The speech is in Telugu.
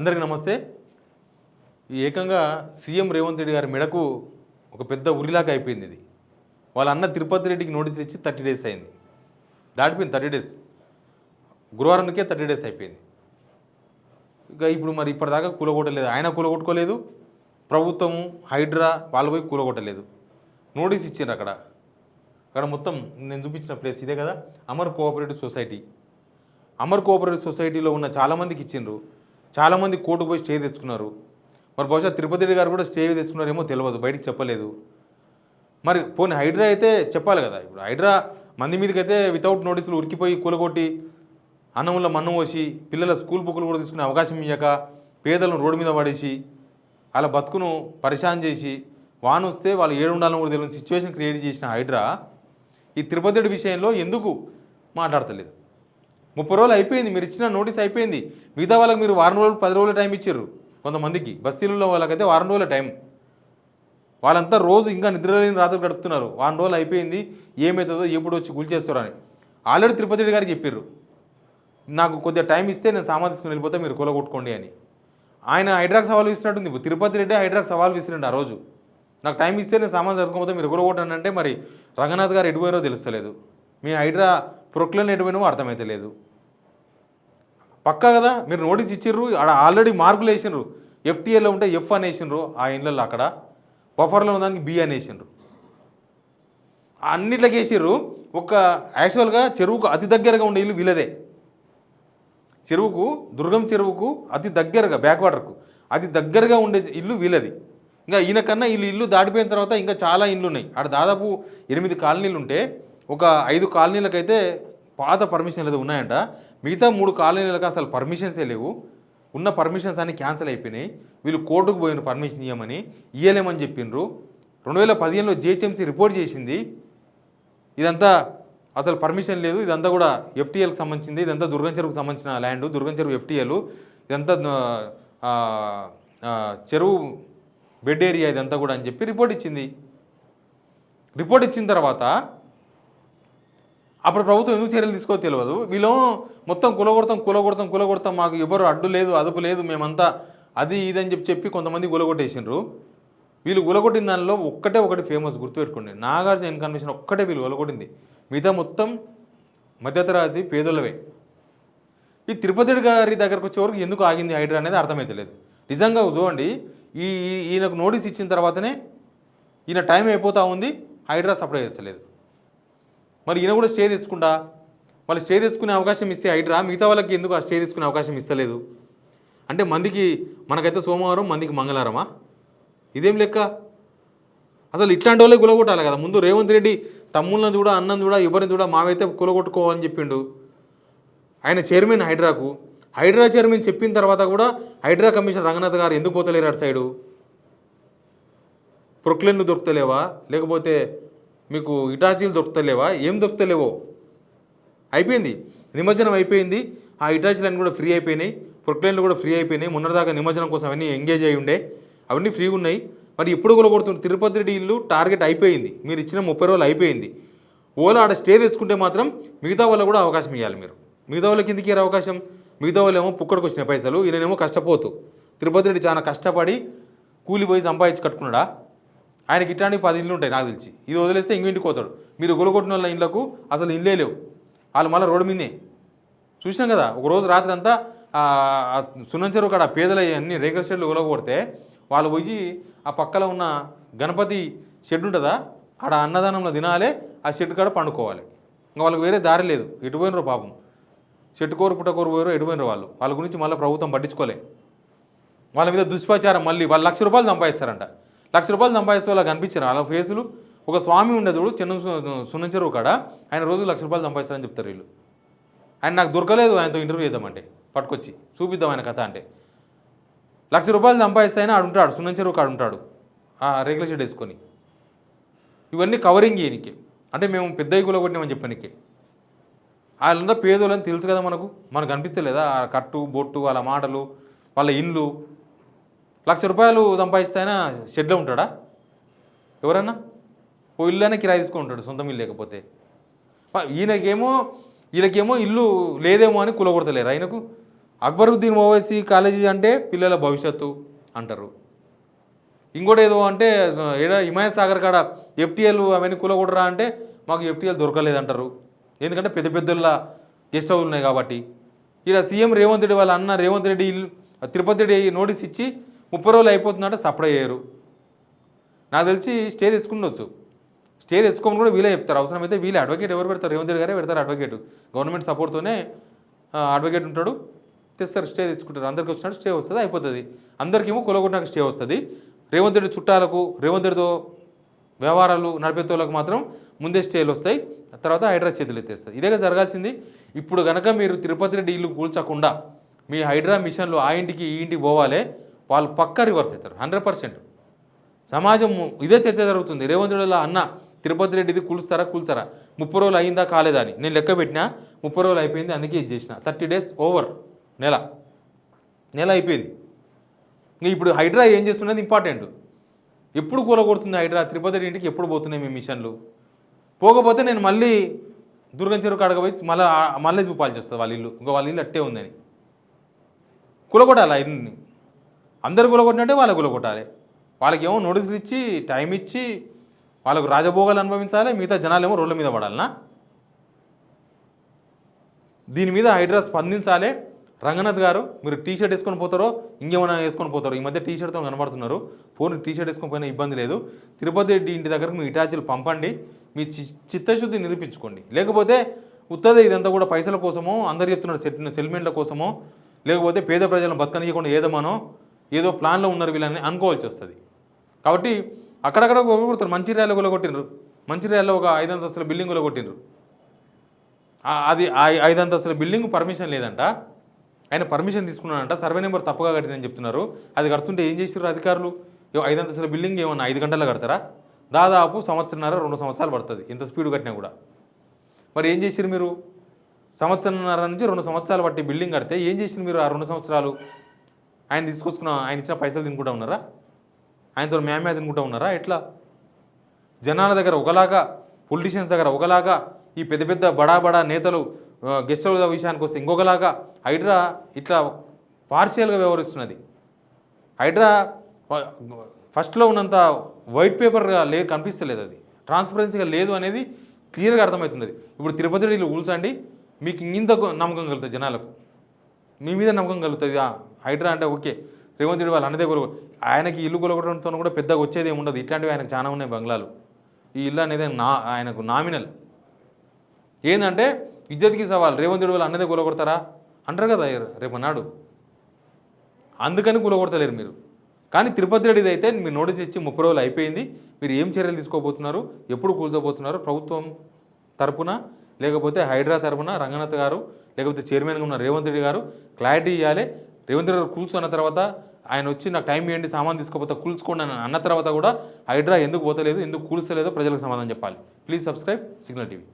అందరికీ నమస్తే. ఈ ఏకంగా సీఎం రేవంత్ రెడ్డి గారి మెడకు ఒక పెద్ద ఉరిలాగా అయిపోయింది ఇది. వాళ్ళ అన్న తిరుపతి రెడ్డికి నోటీస్ ఇచ్చి 30 డేస్ అయింది. దాటిపోయింది 30 డేస్. గురువారానికే 30 డేస్ అయిపోయింది. ఇక ఇప్పుడు మరి ఇప్పటిదాకా కూలగొట్టలేదు. ఆయన కూలగొట్టుకోలేదు, ప్రభుత్వము హైడ్రా వాళ్ళు పోయి కూలగొట్టలేదు. నోటీస్ ఇచ్చిండ్రు అక్కడ మొత్తం నేను చూపించిన ప్లేస్ ఇదే కదా, Amar cooperative society. Amar cooperative సొసైటీలో ఉన్న చాలామందికి ఇచ్చిండ్రు. చాలామంది కోర్టుకు పోయి స్టే తెచ్చుకున్నారు. మరి బహుశా తిరుపతి రెడ్డి గారు కూడా స్టే తెచ్చుకున్నారేమో తెలియదు, బయటికి చెప్పలేదు. మరి పోనీ హైడ్రా అయితే చెప్పాలి కదా. ఇప్పుడు హైడ్రా మంది మీదకైతే వితౌట్ నోటీసులు ఉరికిపోయి కూలగొట్టి అన్నంలో మన్ను పోసి పిల్లల స్కూల్ బుక్కులు కూడా తీసుకునే అవకాశం ఇవ్వక పేదలను రోడ్డు మీద పడేసి అలా బతుకును పరిశాన్ చేసి వాన వస్తే వాళ్ళు ఏడు ఉండాలని కూడా తెలియని సిచ్యువేషన్ క్రియేట్ చేసిన హైడ్రా ఈ తిరుపతి రెడ్డి విషయంలో ఎందుకు మాట్లాడతలేదు? 30 రోజులు అయిపోయింది, మీరు ఇచ్చిన నోటీస్ అయిపోయింది. మిగతా వాళ్ళకి మీరు వారం రోజులు 10 రోజుల టైం ఇచ్చారు. కొంతమందికి బస్తీలలో వాళ్ళకైతే వారం రోజుల టైం. వాళ్ళంతా రోజు ఇంకా నిద్రలేని రాత్రులు గడుపుతున్నారు. వారం రోజులు అయిపోయింది, ఏమవుతుందో ఎప్పుడు వచ్చి కూల్చేస్తారో అని ఆల్రెడీ తిరుపతి రెడ్డి గారికి చెప్పారు. నాకు కొద్దిగా టైం ఇస్తే నేను సామాన్ తీసుకుని వెళ్ళిపోతే మీరు కూలగొట్టుకోండి అని. ఆయన హైడ్రాక్ సవాల్ ఇస్తున్నట్టుంది. తిరుపతి రెడ్డి హైడ్రాక్ సవాల్ విసిరండి ఆ రోజు. నాకు టైం ఇస్తే నేను సామాన్ చదువుకోకపోతే మీరు కూలగొట్టండి అంటే మరి రంగనాథ్ గారు ఎడిపోయారో తెలుస్తలేదు. మీ హైడ్రా ప్రొక్లైన్ ఎడిపోయినో అర్థమైతే లేదు. పక్కా కదా, మీరు నోటీస్ ఇచ్చిర్రు, అక్కడ ఆల్రెడీ మార్కులు వేసినారు. ఎఫ్టీఏలో ఉంటే ఎఫ్ అని వేసినారు ఆ ఇళ్ళల్లో, అక్కడ బఫర్లో ఉన్నదానికి బి అని వేసినారు. అన్నిట్లకి వేసిర్రు. ఒక యాక్చువల్గా చెరువుకు అతి దగ్గరగా ఉండే ఇల్లు వీళ్ళదే. చెరువుకు, దుర్గం చెరువుకు అతి దగ్గరగా, బ్యాక్వాటర్కు అతి దగ్గరగా ఉండే ఇల్లు వీళ్ళది. ఇంకా ఈయనకన్నా ఇల్లు దాటిపోయిన తర్వాత ఇంకా చాలా ఇళ్ళు ఉన్నాయి. అక్కడ దాదాపు 8 కాలనీలు ఉంటే ఒక 5 కాలనీలకైతే పాత పర్మిషన్లు ఏదో ఉన్నాయంట. మిగతా 3 కాలనీలకు అసలు పర్మిషన్సే లేవు. ఉన్న పర్మిషన్స్ అన్నీ క్యాన్సిల్ అయిపోయినాయి. వీళ్ళు కోర్టుకు పోయిన పర్మిషన్ ఇవ్వలేమని చెప్పిండ్రు. 2015లో జిహెచ్ఎంసీ రిపోర్ట్ చేసింది, ఇదంతా అసలు పర్మిషన్ లేదు, ఇదంతా కూడా ఎఫ్టీఎల్కి సంబంధించింది, ఇదంతా దుర్గం చెరువుకు సంబంధించిన ల్యాండ్, దుర్గం చెరువు ఎఫ్టీఎల్, ఇదంతా చెరువు బెడ్ ఏరియా ఇదంతా కూడా అని చెప్పి రిపోర్ట్ ఇచ్చింది. రిపోర్ట్ ఇచ్చిన తర్వాత అప్పుడు ప్రభుత్వం ఎందుకు చర్యలు తీసుకో తెలియదు. వీళ్ళు మొత్తం కూలగొడతాం, మాకు ఎవరు అడ్డు లేదు, అదుపు లేదు, మేమంతా అది ఇదని చెప్పి కొంతమంది కూలగొట్టేసిండ్రు. వీళ్ళు కూలగొట్టిన దానిలో ఒకటి ఫేమస్, గుర్తుపెట్టుకోండి, నాగార్జున ఇన్కన్వెన్షన్ ఒక్కటే వీళ్ళు కూలగొట్టింది. మిగతా మొత్తం మధ్యతరగతి పేదోళ్ళవే. ఈ తిరుపతి గారి దగ్గరకు వచ్చేవరకు ఎందుకు ఆగింది హైడ్రా అనేది అర్థమైతే లేదు. నిజంగా చూడండి, ఈయనకు నోటీస్ ఇచ్చిన తర్వాతనే ఈయన టైం అయిపోతూ ఉంది, హైడ్రా సప్లై చేస్తలేదు. మరి ఈయన కూడా స్టే తెచ్చుకుంటా, వాళ్ళు స్టే తెచ్చుకునే అవకాశం ఇస్తే హైడ్రా మిగతా వాళ్ళకి ఎందుకు ఆ స్టే తెచ్చుకునే అవకాశం ఇస్తలేదు? అంటే మందికి మనకైతే సోమవారం, మందికి మంగళవారమా? ఇదేం లెక్క? అసలు ఇట్లాంటి వాళ్ళే కూలగొట్టాలి కదా. ముందు రేవంత్ రెడ్డి తమ్ముళ్ళని కూడా, అన్నని కూడా, ఎవరిని కూడా మావైతే కూలగొట్టుకోవాలని చెప్పిండు. ఆయన చైర్మన్ హైడ్రా చైర్మన్ చెప్పిన తర్వాత కూడా హైడ్రా కమిషనర్ రంగనాథ్ గారు ఎందుకు పోతలేరు అటు సైడు? ప్రొక్లైన్లు దొరుకుతలేవా, లేకపోతే మీకు ఇటాచీలు దొరుకుతలేవా, ఏం దొరుకుతలేవో? అయిపోయింది, నిమజ్జనం అయిపోయింది, ఆ ఇటాచీలన్నీ కూడా ఫ్రీ అయిపోయినాయి, ప్రొక్లైన్లు కూడా ఫ్రీ అయిపోయినాయి. మొన్నటిదాకా నిమజ్జనం కోసం అవన్నీ ఎంగేజ్ అయి ఉండే, అవన్నీ ఫ్రీగా ఉన్నాయి. మరి ఇప్పుడు కూడా కొడుతుంది. తిరుపతి రెడ్డి ఇల్లు టార్గెట్ అయిపోయింది, మీరు ఇచ్చిన 30 రోజులు అయిపోయింది. ఓలా ఆడ స్టే తెచ్చుకుంటే మాత్రం మిగతా వాళ్ళకు కూడా అవకాశం ఇవ్వాలి. మీరు మిగతా వాళ్ళకి ఎందుకు ఇయ్యారు అవకాశం? మిగతా వాళ్ళు ఏమో పుక్కడికి వచ్చిన పైసలు, ఈయనేమో కష్టపోతూ. తిరుపతి రెడ్డి చాలా కష్టపడి కూలిపోయి సంపాదించి కట్టుకున్నాడా? ఆయనకి ఇట్లాంటి 10 ఇళ్ళు ఉంటాయి నాకు తెలిసి. ఇది వదిలేస్తే ఇంటికి పోతాడు. మీరు గొలగొట్టిన వాళ్ళ ఇళ్ళకు అసలు ఇల్లే లేవు, వాళ్ళు మళ్ళీ రోడ్డు మీదే చూసినాం కదా. ఒకరోజు రాత్రి అంతా సున్నంచెరు కాడ పేదల అన్ని రేకుల షెడ్లు గొలగొడితే వాళ్ళు పోయి ఆ పక్కన ఉన్న గణపతి షెడ్ ఉంటుందా, ఆడ అన్నదానంలో తినాలి, ఆ షెడ్ కాడ పండుకోవాలి. ఇంకా వాళ్ళకి వేరే దారి లేదు. ఎటు పోయినరు పాపం, చెట్టుకోరు పుట్టకోరు పోయారో ఎటు పోయినరు వాళ్ళు. వాళ్ళ గురించి మళ్ళీ ప్రభుత్వం పట్టించుకోలే. వాళ్ళ మీద దుష్ప్రచారం. మళ్ళీ వాళ్ళు ₹1,00,000 సంపాదిస్తారంట. ₹1,00,000 సంపాదిస్తే వాళ్ళకి కనిపించారు వాళ్ళ ఫేసులు. ఒక స్వామి ఉండే చూడు చిన్న సున్నంచెరువు కాడ, ఆయన రోజు ₹1,00,000 సంపాదిస్తారని చెప్తారు వీళ్ళు. ఆయన నాకు దొరకలేదు, ఆయనతో ఇంటర్వ్యూ చేద్దామంటే పట్టుకొచ్చి చూపిద్దాం ఆయన కథ అంటే. ₹1,00,000 సంపాదిస్తే ఆయన ఆడుంటాడు, సున్నంచెరువు కాడు ఉంటాడు, రేకుల షెడ్ వేసుకొని. ఇవన్నీ కవరింగ్ ఈయనకి. అంటే మేము పెద్ద కూలగొట్టినామని చెప్పనికే. వాళ్ళంతా పేదోళ్ళని తెలుసు కదా మనకు అనిపిస్తే లేదా? ఆ కట్టు బొట్టు, వాళ్ళ మాటలు, వాళ్ళ ఇండ్లు. ₹1,00,000 సంపాదిస్తే షెడ్లో ఉంటాడా ఎవరన్నా? ఓ ఇల్లు కిరాయి తీసుకొని ఉంటాడు, సొంతం ఇల్లు లేకపోతే. వీళ్ళకేమో ఇల్లు లేదేమో అని కూలగొడతలేరు ఆయనకు. అక్బరుద్దీన్ ఓవైసీ కాలేజీ అంటే పిల్లల భవిష్యత్తు అంటారు. ఇంకోటి ఏదో అంటే ఏడా హిమాయత్ సాగర్ కాడ ఎఫ్టీఎల్ అవన్నీ కూలగొడరా అంటే మాకు ఎఫ్టీఎల్ దొరకలేదంటారు. ఎందుకంటే పెద్ద పెద్దల గెస్ట్ హౌస్ ఉన్నాయి కాబట్టి. ఇక్కడ సీఎం రేవంత్ రెడ్డి వాళ్ళ అన్న రేవంత్ రెడ్డి తిరుపతి రెడ్డి నోటీస్ ఇచ్చి 30 రోజులు అయిపోతుందంటే సప్లై చేయరు. నాకు తెలిసి స్టే తెచ్చుకుండొచ్చు. స్టే తెచ్చుకోమని కూడా వీలే చెప్తారు. అవసరమైతే వీలే అడ్వకేట్ ఎవరు పెడతారు? రేవంత్ రెడ్డి గారే పెడతారు అడ్వకేట్. గవర్నమెంట్ సపోర్ట్తోనే అడ్వకేట్ ఉంటాడు, తెస్తారు, స్టే తెచ్చుకుంటారు. అందరికి వచ్చినట్టు స్టే వస్తుంది, అయిపోతుంది. అందరికేమో కూలగొట్టినాక స్టే వస్తుంది. రేవంత్ రెడ్డి చుట్టాలకు, రేవంత్ రెడ్డితో వ్యవహారాలు నడిపేతోళ్ళకు మాత్రం ముందే స్టేలు వస్తాయి, తర్వాత హైడ్రా చేతులు ఎత్తేస్తుంది. ఇదే జరగాల్సింది. ఇప్పుడు కనుక మీరు తిరుపతి రెడ్డి ఇల్లు కూల్చకుండా మీ హైడ్రా మిషన్లు ఆ ఇంటికి ఈ ఇంటికి పోవాలి, వాళ్ళు పక్కా రివర్స్ అవుతారు 100%. సమాజం ఇదే చర్చ జరుగుతుంది. రేవంత్ రెడ్డి అన్న తిరుపతి రెడ్డిది కూల్స్తారా 30 రోజులు అయిందా కాలేదా అని నేను లెక్క పెట్టినా. 30 రోజులు అయిపోయింది, అందుకే ఇది చేసిన. 30 days ఓవర్, నెల అయిపోయింది. ఇప్పుడు హైడ్రా ఏం చేస్తున్నది ఇంపార్టెంట్. ఎప్పుడు కూలగొడుతుంది హైడ్రా? తిరుపతి రెడ్డి ఇంటికి ఎప్పుడు పోతున్నాయి మీ మిషన్లు? పోకపోతే నేను మళ్ళీ దుర్గం చెరువు కాడకు పోయి మళ్ళీ చూపాల్సి వస్తుంది వాళ్ళ ఇల్లు. ఇంకో వాళ్ళ ఇల్లు అట్టే ఉందని. కూలగొట్టాలి ఇల్లుని. అందరు కూలగొట్టినట్టే వాళ్ళకి కూలగొట్టాలి. వాళ్ళకి ఏమో నోటీసులు ఇచ్చి టైం ఇచ్చి వాళ్ళకు రాజభోగాలు అనుభవించాలి, మిగతా జనాలు ఏమో రోడ్ల మీద పడాలనా? దీని మీద హైడ్రా స్పందించాలి. రంగనాథ్ గారు, మీరు టీషర్ట్ వేసుకొని పోతారో ఇంకేమైనా వేసుకొని పోతారో? ఈ మధ్య టీషర్ట్తో కనబడుతున్నారు. ఫోన్ టీషర్ట్ వేసుకొని పోయినా ఇబ్బంది లేదు. తిరుపతి రెడ్డి ఇంటి దగ్గరకు మీ ఇటాచీలు పంపండి, మీ చిత్తశుద్ధి నిరూపించుకోండి. లేకపోతే ఉత్తదే ఇదంతా కూడా పైసల కోసమో, అందరు చెప్తున్నారు సెటిల్మెంట్ల కోసమో, లేకపోతే పేద ప్రజలను బతకనియకుండా ఏదమనో ఏదో ప్లాన్లో ఉన్నారు వీళ్ళని అనుకోవాల్సి వస్తుంది. కాబట్టి అక్కడక్కడ కొడుతారు. మంచిర్యాలలో కొలగొట్టిండ్రు. మంచిర్యాలలో ఒక 5 అంతస్తుల బిల్డింగ్ కొలగొట్టిండ్రు. అది 5 అంతస్తుల బిల్డింగ్ పర్మిషన్ లేదంట. ఆయన పర్మిషన్ తీసుకున్నాడంట, సర్వే నెంబర్ తప్పుగా కట్టినని చెప్తున్నారు. అది కడుతుంటే ఏం చేసారు అధికారులు? 5 అంతస్తుల బిల్డింగ్ ఏమన్నా 5 గంటల్లో కడతారా? దాదాపు 1.5-2 సంవత్సరాలు పడుతుంది ఎంత స్పీడ్ కట్టినా కూడా. మరి ఏం చేసారు మీరు? 1.5 నుంచి 2 సంవత్సరాలు బట్టి బిల్డింగ్ కడితే ఏం చేసారు మీరు? ఆ 2 సంవత్సరాలు ఆయన తీసుకొచ్చుకున్న, ఆయన ఇచ్చిన పైసలు తినుకుంటా ఉన్నారా? ఆయనతో మేమే తినుకుంటా ఉన్నారా? ఎట్లా? జనాల దగ్గర ఒకలాగా, పొలిటీషియన్స్ దగ్గర ఒకలాగా, ఈ పెద్ద పెద్ద బడా నేతలు గెస్ట్ హౌస్ విషయానికి వస్తే ఇంకొకలాగా హైడ్రా ఇట్లా పార్షియల్గా వ్యవహరిస్తున్నది. హైడ్రా ఫస్ట్లో ఉన్నంత వైట్ పేపర్గా కనిపిస్తలేదు, అది ట్రాన్స్పరెన్సీగా లేదు అనేది క్లియర్గా అర్థమవుతున్నది. ఇప్పుడు తిరుపతి రెడ్డిలో కూల్చండి, మీకు ఇంత నమ్మకం కలుగుతుంది జనాలకు, మీ మీద నమ్మకం కలుగుతుంది. హైడ్రా అంటే ఓకే, రేవంత్ రెడ్డి వాళ్ళు అన్నదే ఆయనకి ఇల్లు కొలగొట్టడంతో కూడా పెద్దగా వచ్చేది ఏమి ఉండదు. ఇట్లాంటివి ఆయనకు చాలా ఉన్నాయి బంగ్లాలు. ఈ ఇల్లు అనేది ఆయనకు నామినల్. ఏంటంటే ఇజ్జత్కి సవాల్. రేవంత్ రెడ్డి వాళ్ళు అన్నదే కూలగొడతారా అంటారు కదా రేపు నాడు. అందుకని కూలగొడతలేరు మీరు. కానీ తిరుపతి రెడ్డిది అయితే మీరు నోటీస్ ఇచ్చి 30 రోజులు అయిపోయింది. మీరు ఏం చర్యలు తీసుకోబోతున్నారు? ఎప్పుడు కూల్చోబోతున్నారు? ప్రభుత్వం తరపున లేకపోతే హైడ్రా తరపున రంగనాథ్ గారు లేకపోతే చైర్మన్గా ఉన్న రేవంత్ రెడ్డి గారు క్లారిటీ ఇవ్వాలి. రేవంత్ రెడ్డి గారు కూల్చున్న తర్వాత ఆయన వచ్చి నాకు టైం ఇవ్వండి, సామాన్ తీసుకోపోతే కూల్చుకోండి అని అన్న తర్వాత కూడా హైడ్రా ఎందుకు పోతలేదు, ఎందుకు కూల్చలేదో ప్రజలకు సమాధానం చెప్పాలి. Please subscribe signal TV.